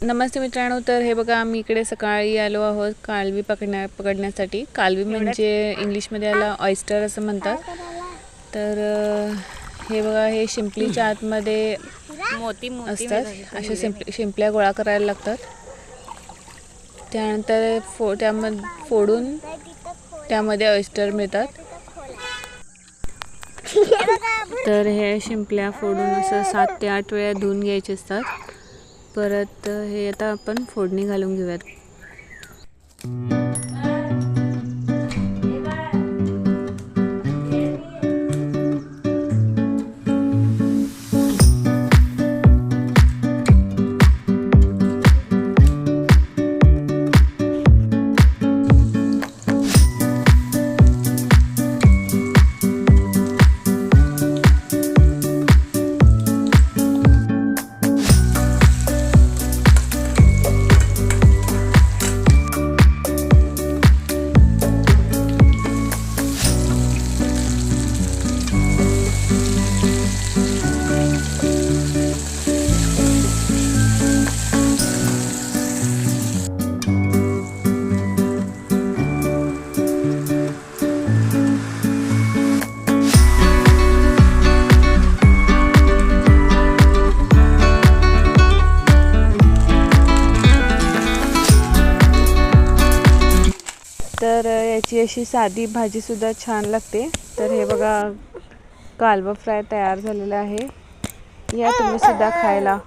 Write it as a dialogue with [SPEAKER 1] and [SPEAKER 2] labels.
[SPEAKER 1] नमस्ते मित्रांनो, तर हे बघा आम्ही इकडे सकाळी आलो आहोत कालवी पकडण्यासाठी। कालवी म्हणजे इंग्लिशमध्ये याला ऑयस्टर असं म्हणतात। तर हे बघा, हे शिंपलीच्या आतमध्ये
[SPEAKER 2] मोती
[SPEAKER 1] असतात। अशा शिंपल्या गोळा करायला लागतात। त्यानंतर फोडून त्यामध्ये ऑयस्टर मिळतात। तर हे शिंपल्या फोडून असं 7 ते 8 वेळा धुवून घ्यायचे असतात। परत हे आता आपण फोडणी घालून घेऊयात। तर याची अशी साधी भाजी सुद्धा छान लागते। तर हे बघा, कालवा फ्राय तयार झालेला आहे। या तुम्ही सुद्धा खायला।